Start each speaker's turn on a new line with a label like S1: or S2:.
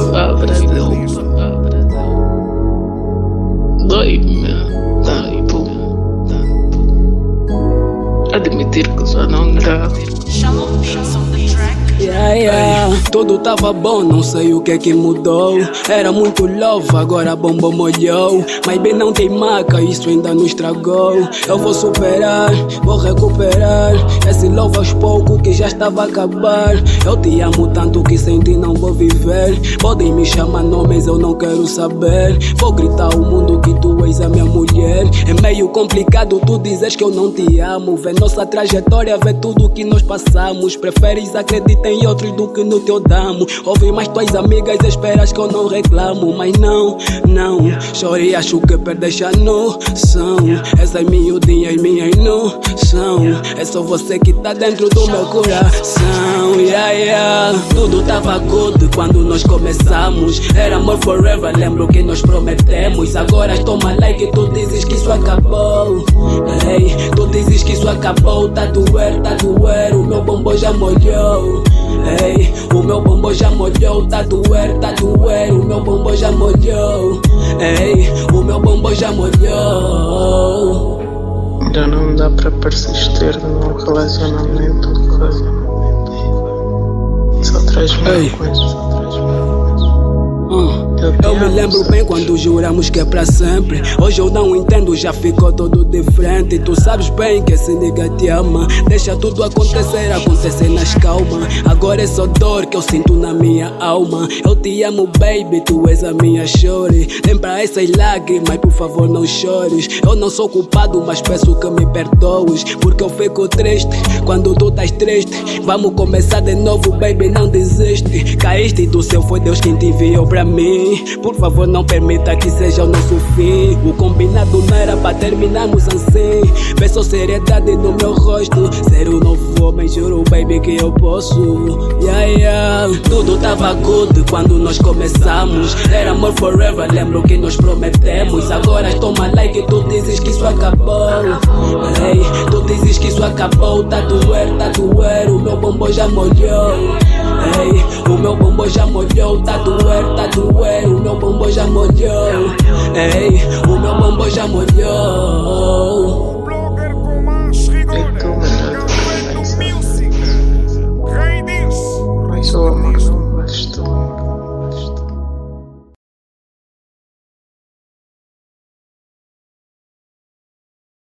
S1: palavra dele dói-me tanto admitir que já não dá.
S2: Tudo tava bom, não sei o que é que mudou. Era muito love, agora a bomba molhou. Mas bem não tem maca, isso ainda não estragou. Eu vou superar, vou recuperar esse love aos poucos que já estava a acabar. Eu te amo tanto que sem ti não vou viver. Podem me chamar nomes, eu não quero saber. Vou gritar ao mundo que tu és a minha mulher. É meio complicado tu dizes que eu não te amo. Vê nossa trajetória, vê tudo que nós passamos. Preferes acreditar em outros do que no teu damo. Ouve mais tuas amigas, esperas que eu não reclamo. Mas não, choro e acho que perdeste a noção. Essas miudinhas minhas não são. É só você que tá dentro do meu coração. Tudo tava good quando nós começamos. Era amor forever, lembro que nós prometemos. Agora toma like, tu dizes que isso acabou. Ei, tu dizes que isso acabou. Tá doer, o meu bombom já molhou. Ei, o meu bombom já molhou. Tá doer, o meu bombom já molhou. Ei, o meu bombom já molhou.
S1: Já não dá para persistir num relacionamento que só traz coisas.
S2: Eu me lembro bem quando juramos que é pra sempre. Hoje eu não entendo, já ficou todo diferente. Tu sabes bem que esse nigga te ama. Deixa tudo acontecer nas calmas. Agora é só dor que eu sinto na minha alma. Eu te amo baby, tu és a minha chore. Lembra essas lágrimas, por favor não chores. Eu não sou culpado, mas peço que me perdoes. Porque eu fico triste quando tu estás triste. Vamos começar de novo baby, não desiste. Caíste do céu, foi Deus quem te enviou pra mim. Por favor não permita que seja o nosso fim. O combinado não era pra terminarmos assim. Peço seriedade no meu rosto. Ser um novo homem, juro baby que eu posso. Tudo tava good quando nós começamos. Era amor forever, lembro que nós prometemos. Agora toma like, tu dizes que isso acabou. Ei, tu dizes que isso acabou. Tá doer, o meu bombom já molhou. Ei, o meu bombom já molhou. Tá doer, o meu bombom já molhou. Ei, o meu bombom já molhou.